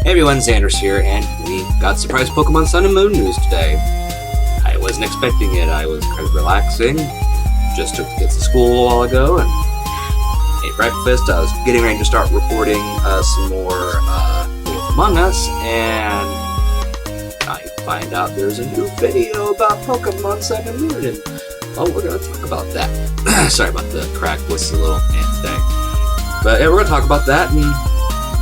Hey everyone, Xander's here, and we got surprise Pokemon Sun and Moon news today. I wasn't expecting it. I was kind of relaxing. Just took the kids to school a while ago and ate breakfast. I was getting ready to start recording some more with Among Us, and I find out there's a new video about Pokemon Sun and Moon, and we're going to talk about that. Sorry about the crack voice a little today. But yeah, we're going to talk about that, and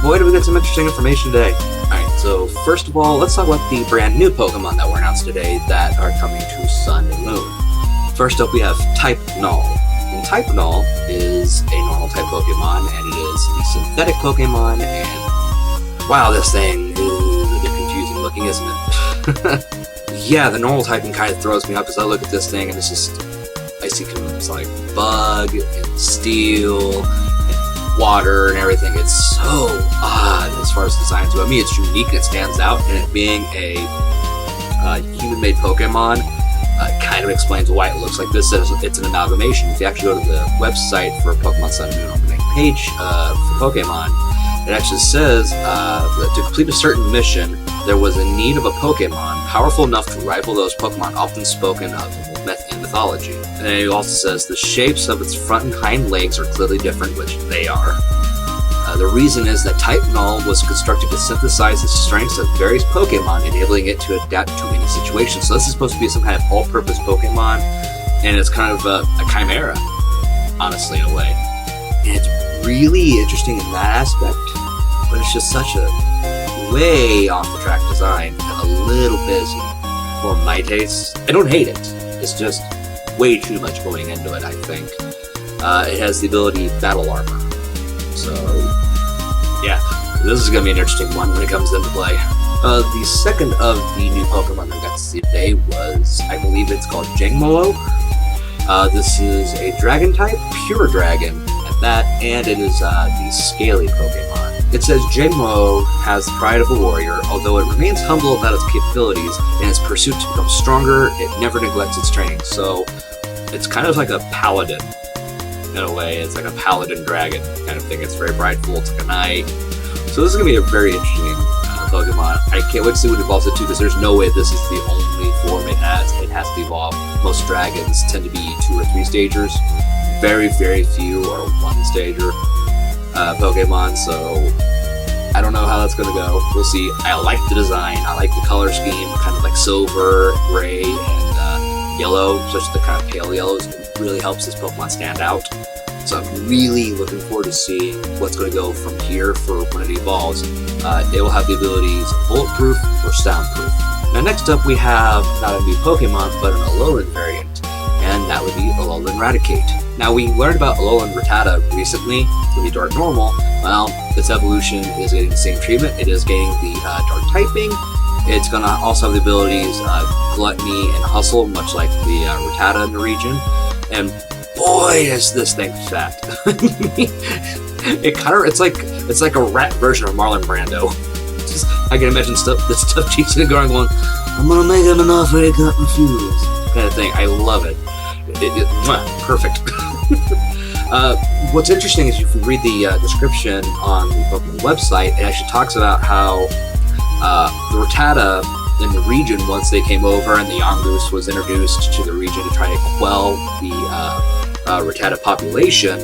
boy, do we get some interesting information today. Alright, so first of all, let's talk about the brand new Pokemon that were announced today that are coming to Sun and Moon. First up, we have Type Null. And Type Null is a normal type Pokemon, and it is the synthetic Pokemon, and wow, this thing is a bit confusing looking, isn't it? Yeah, the normal typing kind of throws me up because I look at this thing and it's just, I see things like Bug and Steel, water and everything. It's so odd as far as designs go. I mean, it's unique and it stands out, and it being a human-made Pokemon kind of explains why it looks like this. It's an amalgamation. If you actually go to the website for Pokemon Sun and Moon on the main page for Pokemon, it actually says that to complete a certain mission, there was a need of a Pokemon powerful enough to rival those Pokemon often spoken of in mythology. And it also says the shapes of its front and hind legs are clearly different, which they are. The reason is that Type Null was constructed to synthesize the strengths of various Pokemon, enabling it to adapt to any situation. So this is supposed to be some kind of all-purpose Pokemon, and it's kind of a chimera, honestly, in a way. And it's really interesting in that aspect, but it's just such a way off-the-track design and a little busy for my taste. I don't hate it. It's just way too much going into it, I think. It has the ability Battle Armor. So, yeah, this is going to be an interesting one when it comes into play. The second of the new Pokemon that I got to see today was, I believe it's called Jangmo-o. This is a Dragon type, Pure Dragon at that, and it is the Scaly Pokemon. It says Jangmo-o has the pride of a warrior, although it remains humble about its capabilities and its pursuit to become stronger, it never neglects its training. So it's kind of like a paladin, in a way. It's like a paladin dragon kind of thing. It's very prideful, it's like a knight. So this is going to be a very interesting Pokemon. I can't wait to see what it evolves into, because there's no way this is the only form it has. It has to evolve. Most dragons tend to be 2 or 3 stagers. Very, very few are 1-stager Pokemon, so I don't know how that's going to go. We'll see. I like the design. I like the color scheme, kind of like silver, gray, and yellow, such the kind of pale yellows. It really helps this Pokemon stand out. So I'm really looking forward to seeing what's going to go from here for when it evolves. It will have the abilities Bulletproof or Soundproof. Now next up we have not a new Pokemon, but an Alolan variant, and that would be Alolan Raticate. Now, we learned about Alolan Rattata recently with the Dark Normal. Well, its evolution is getting the same treatment. It is getting the Dark typing. It's going to also have the abilities Gluttony and Hustle, much like the Rattata in the region. And boy, is this thing fat. It's like a rat version of Marlon Brando. Just, I can imagine the stuff chasing and going, I'm going to make him enough where he got confused. Kind of thing. I love it. Perfect. What's interesting is if you read the description on the Pokemon website, it actually talks about how the Rattata in the region, once they came over and the Yongoose was introduced to the region to try to quell the Rattata population,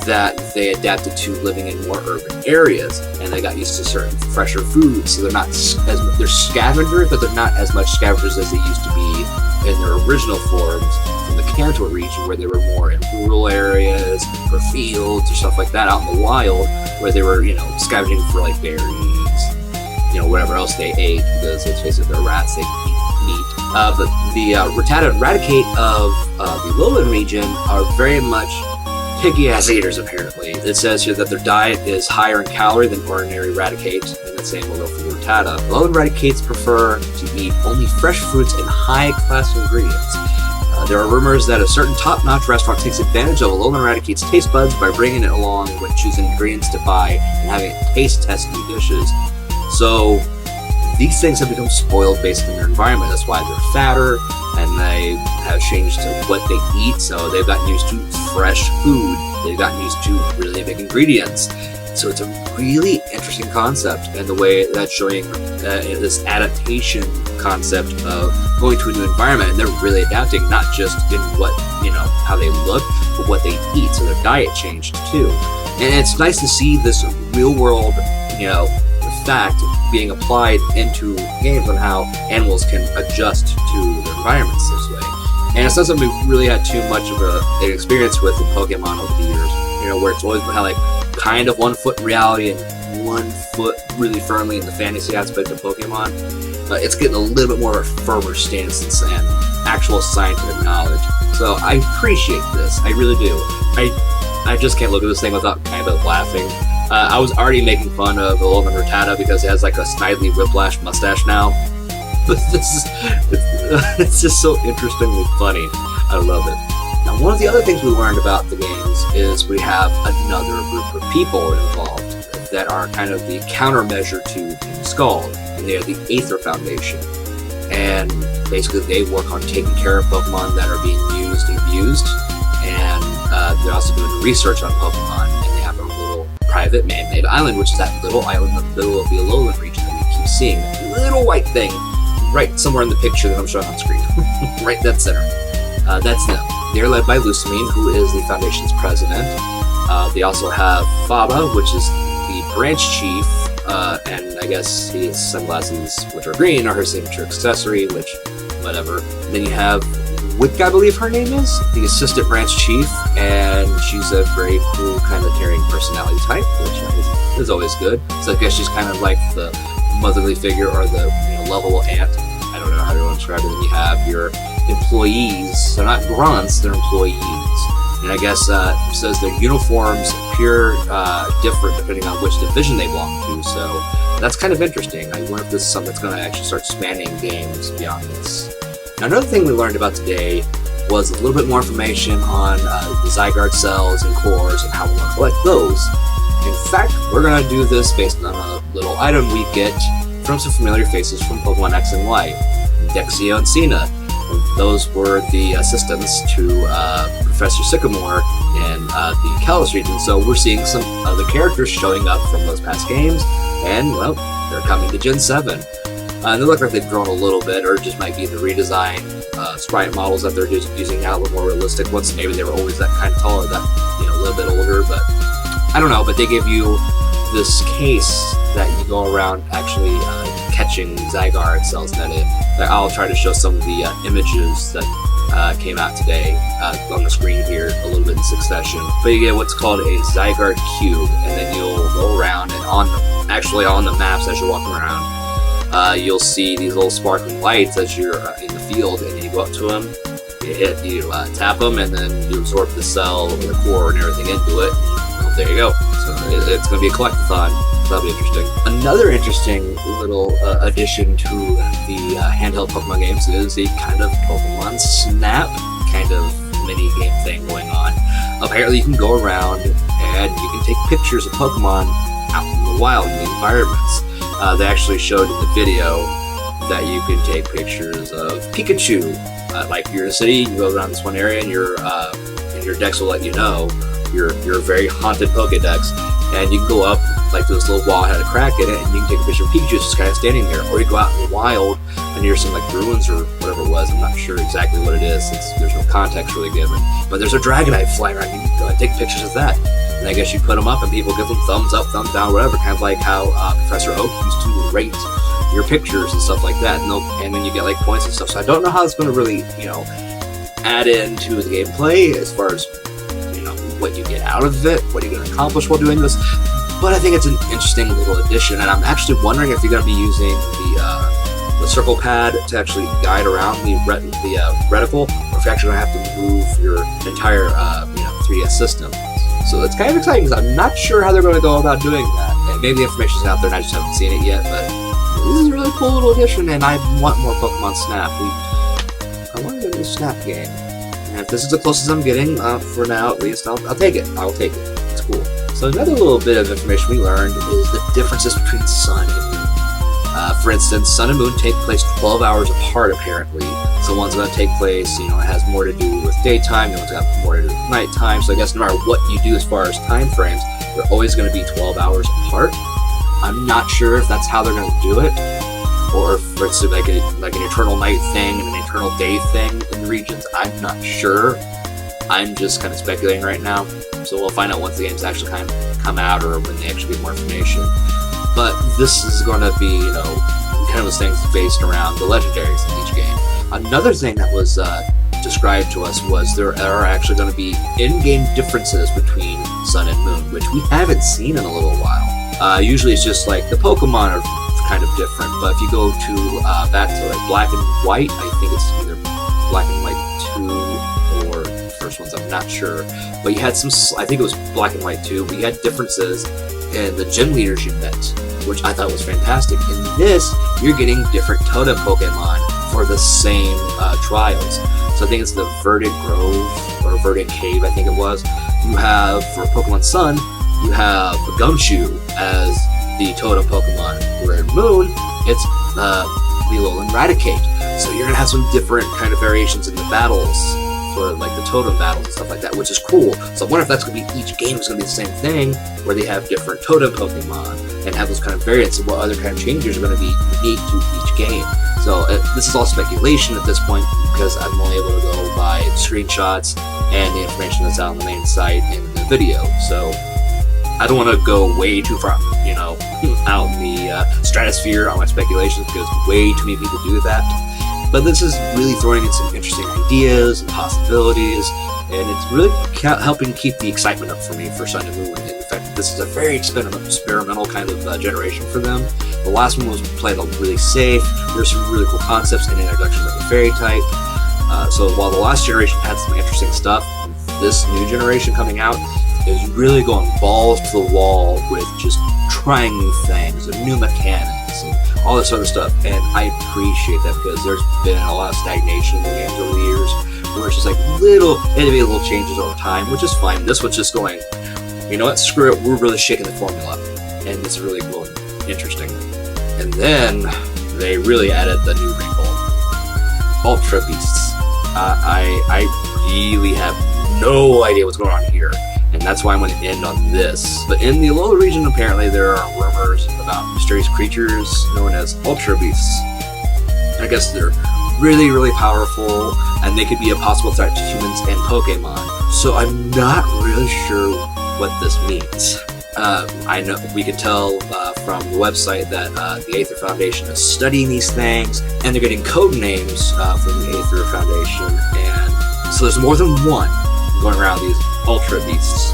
that they adapted to living in more urban areas, and they got used to certain fresher foods, so they're scavengers, but they're not as much scavengers as they used to be in their original forms from the Kanto region, where they were more in rural areas or fields or stuff like that out in the wild, where they were, scavenging for like berries, whatever else they ate, because let's face it, they're rats, they eat meat. But the Rattata and Raticate of the Alolan region are very much picky-ass eaters, apparently. It says here that their diet is higher in calorie than ordinary Raticate, and the same will go for the Rattata. Alolan Raticates prefer to eat only fresh fruits and high-class ingredients. There are rumors that a certain top-notch restaurant takes advantage of Alolan Raticate's taste buds by bringing it along when choosing ingredients to buy and having it taste test new dishes. So these things have become spoiled based on their environment. That's why they're fatter, and they have changed to what they eat, so they've gotten used to fresh food. They've gotten used to really big ingredients. So it's a really interesting concept, and the way that's showing this adaptation concept of going to a new environment, and they're really adapting, not just in what, how they look, but what they eat, so their diet changed too. And it's nice to see this real world, fact being applied into games on how animals can adjust to their environments this way. And it's not something we've really had too much of an experience with in Pokemon over the years, where it's always been like kind of 1 foot in reality and 1 foot really firmly in the fantasy aspect of Pokemon. It's getting a little bit more of a firmer stance and actual scientific knowledge. So I appreciate this. I really do. I just can't look at this thing without kind of laughing. I was already making fun of Alola and Rattata because it has like a snidely whiplash mustache now. But it's just so interestingly funny. I love it. Now, one of the other things we learned about the games is we have another group of people involved that are kind of the countermeasure to Team Scald, and they are the Aether Foundation. And basically they work on taking care of Pokemon that are being used and abused, and they're also doing research on Pokemon, and they have a little private man-made island, which is that little island in the middle of the Alolan region that we keep seeing, that little white thing right somewhere in the picture that I'm showing on screen. Right dead center. That's them. They're led by Lucamine, who is the Foundation's president. They also have Faba, which is the branch chief, and I guess his sunglasses, which are green, are her signature accessory, which, whatever. Then you have Wick, I believe her name is, the assistant branch chief, and she's a very cool, kind of caring personality type, which is always good. So I guess she's kind of like the motherly figure or the lovable aunt. I don't know how to describe it. Then you have your employees. So not grunts, they're employees. And I guess it says their uniforms appear different depending on which division they belong to. So that's kind of interesting. I wonder if this is something that's going to actually start spanning games beyond this. Now, another thing we learned about today was a little bit more information on the Zygarde cells and cores and how we want to collect those. In fact, we're going to do this based on a little item we get from some familiar faces from Pokemon X and Y, Dexio and Cena. Those were the assistants to Professor Sycamore in the Kalos region, so we're seeing some other characters showing up from those past games, and, well, they're coming to Gen 7. They look like they've grown a little bit, or it just might be the redesigned sprite models that they're using now, a little more realistic ones. Maybe they were always that kind of tall or that, a little bit older, but I don't know. But they give you this case that you go around actually catching Zygarde cells netted. I'll try to show some of the images that came out today on the screen here a little bit in succession. But you get what's called a Zygarde cube, and then you'll go around, and on the maps as you're walking around, you'll see these little sparkling lights as you're in the field, and you go up to them, you tap them, and then you absorb the cell, the core, and everything into it. Well, there you go. So it's going to be a collectathon. That'll be interesting. Another interesting little addition to the handheld Pokemon games is a kind of Pokemon Snap kind of mini game thing going on. Apparently, you can go around and you can take pictures of Pokemon out in the wild, in the environments. They actually showed in the video that you can take pictures of Pikachu. Like you're in a city, you go around this one area, and your Dex will let you know your very haunted Pokédex, and you can go up like this little wall had a crack in it, and you can take a picture of Pikachu just kind of standing there. Or you go out in the wild, and you're some like ruins or whatever it was. I'm not sure exactly what it is since there's no context really given. But there's a Dragonite flying around. You can go and take pictures of that. And I guess you put them up and people give them thumbs up, thumbs down, whatever, kind of like how Professor Oak used to rate your pictures and stuff like that, and then you get like points and stuff. So I don't know how it's going to really, add into the gameplay as far as, what you get out of it, what you're going to accomplish while doing this. But I think it's an interesting little addition, and I'm actually wondering if you're going to be using the circle pad to actually guide around the reticle, or if you're actually going to have to move your entire 3DS system. So it's kind of exciting because I'm not sure how they're going to go about doing that. And maybe the information's out there and I just haven't seen it yet, but this is a really cool little addition, and I want more Pokemon Snap. I want to get a Snap game. And if this is the closest I'm getting, for now at least, I'll take it. I'll take it. It's cool. So another little bit of information we learned is the differences between Sun and Moon. For instance, Sun and Moon take place 12 hours apart, apparently. So one's going to take place, it has more to do with daytime, the one's got more to do with nighttime. So I guess no matter what you do as far as time frames, they're always going to be 12 hours apart. I'm not sure if that's how they're going to do it, or if it's like an eternal night thing and an eternal day thing in the regions. I'm not sure. I'm just kind of speculating right now, so we'll find out once the games actually kind of come out or when they actually get more information. But this is going to be, you know, kind of those things based around the legendaries in each game. Another thing that was described to us was there are actually going to be in-game differences between Sun and Moon, which we haven't seen in a little while. Usually it's just like the Pokemon are kind of different, but if you go to back to like Black and White, I think it's either Black and White 2 or the first ones, I'm not sure. But you had some, I think it was Black and White 2, but you had differences in the gym leaders you met, which I thought was fantastic. In this, you're getting different totem Pokemon for the same trials. So I think it's the Verdant Grove, or Verdant Cave, I think it was. You have, for Pokemon Sun, you have Gumshoe as the totem Pokemon, where in Moon, it's the Alola and Raticate. So you're going to have some different kind of variations in the battles, for like the totem battles and stuff like that, which is cool. So I wonder if that's going to be, each game is going to be the same thing, where they have different totem Pokemon, and have those kind of variants, and what other kind of changes are going to be unique to each game. So this is all speculation at this point, because I'm only able to go by screenshots and the information that's out on the main site in the video. So I don't want to go way too far, you know, out in the stratosphere on my speculations, because way too many people do that. But this is really throwing in some interesting ideas and possibilities, and it's really helping keep the excitement up for me for Sun and Moon, and the fact that this is a very experimental kind of generation for them. The last one was played really safe. There's some really cool concepts and introductions of the fairy type. So while the last generation had some interesting stuff, this new generation coming out is really going balls to the wall with just trying new things and new mechanics and all this other stuff, and I appreciate that, because there's been a lot of stagnation in the games over the years, where it's just like little changes over time, which is fine. This was just going, you know what, screw it, we're really shaking the formula, and it's really cool and interesting. And then they really added the new wrinkle, Ultra Beasts. I really have no idea what's going on here, and that's why I'm going to end on this. But in the Alola region, apparently there are rumors about mysterious creatures known as Ultra Beasts. I guess they're really, really powerful, and they could be a possible threat to humans and Pokemon. So I'm not really sure what this means. I know we can tell from the website that the Aether Foundation is studying these things, and they're getting code names from the Aether Foundation, and so there's more than one going around these Ultra Beasts,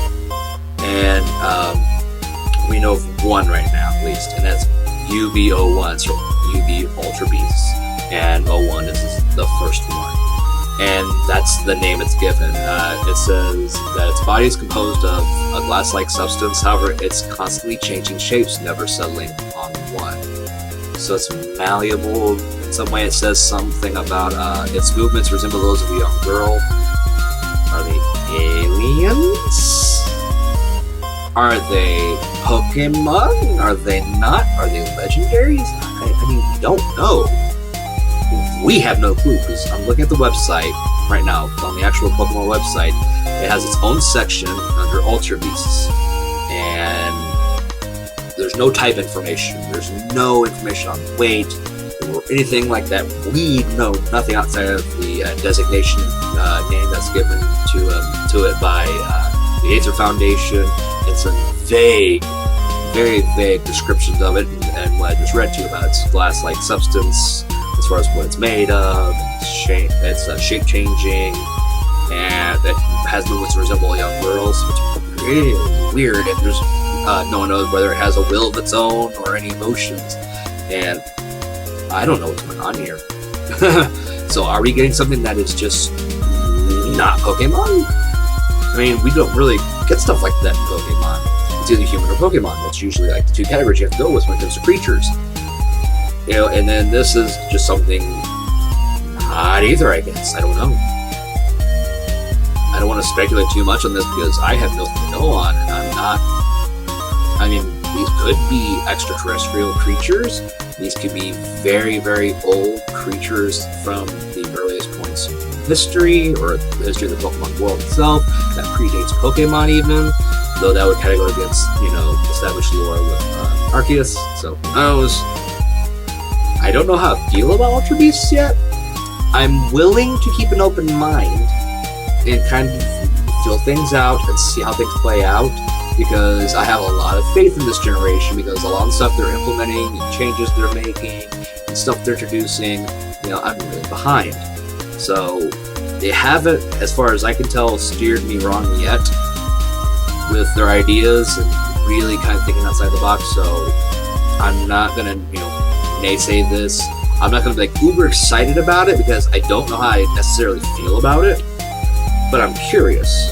and we know of one right now at least, and that's UB01, so UB Ultra Beasts, and 01 is the first one, and that's the name it's given. It says that its body is composed of a glass-like substance, however it's constantly changing shapes, never settling on one. So it's malleable. In some way it says something about its movements resemble those of a young girl. Are they aliens? Are they Pokemon? Are they not? Are they legendaries? I mean, we don't know. We have no clue, because I'm looking at the website right now, on the actual Pokemon website. It has its own section under Ultra Beasts, and there's no type information, there's no information on weight, or anything like that. We know nothing outside of the designation name that's given to it by the Aether Foundation. It's a vague, very vague descriptions of it, and what I just read to you about its glass-like substance, as far as what it's made of, it's shape changing, and it has movements that resemble young girls, which is really weird, and there's no one knows whether it has a will of its own or any emotions, and I don't know what's going on here. So are we getting something that is just not Pokemon? I mean, we don't really get stuff like that in Pokemon. It's either human or Pokemon. That's usually like the two categories you have to go with when it comes to creatures. You know, and then this is just something not either, I guess. I don't know. I don't want to speculate too much on this, because I have nothing to go on, and I'm not. I mean, these could be extraterrestrial creatures. These could be very, very old creatures from the earliest points in history, or the history of the Pokemon world itself, that predates Pokemon even. though that would kind of go against, established lore with Arceus, so who knows. I don't know how I feel about Ultra Beasts yet. I'm willing to keep an open mind and kind of feel things out and see how things play out, because I have a lot of faith in this generation, because a lot of the stuff they're implementing and changes they're making and stuff they're introducing, I'm really behind. So they haven't, as far as I can tell, steered me wrong yet with their ideas and really kind of thinking outside the box. So I'm not gonna, naysay this. I'm not gonna be like uber excited about it, because I don't know how I necessarily feel about it, but I'm curious.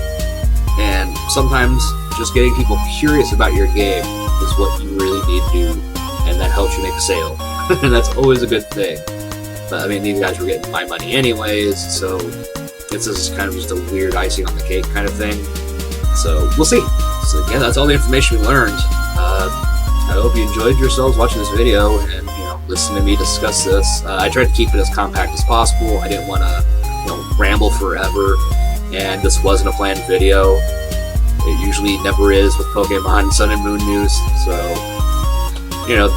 And sometimes just getting people curious about your game is what you really need to do, and that helps you make a sale. And that's always a good thing. But I mean, these guys were getting my money anyways, so this is kind of just a weird icing on the cake kind of thing. So we'll see. So yeah, that's all the information we learned. I hope you enjoyed yourselves watching this video and listen to me discuss this. I tried to keep it as compact as possible. I didn't want to ramble forever, and this wasn't a planned video. It usually never is with Pokemon Sun and Moon news. So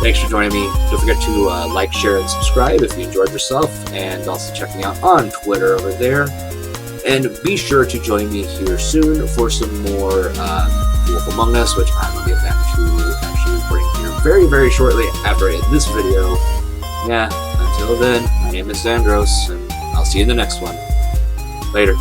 thanks for joining me. Don't forget to like, share, and subscribe if you enjoyed yourself, and also check me out on Twitter over there. And be sure to join me here soon for some more Wolf Among Us, which I will get back to actually bring here very, very shortly after I end this video. Yeah, until then, my name is Sandros, and I'll see you in the next one. Later.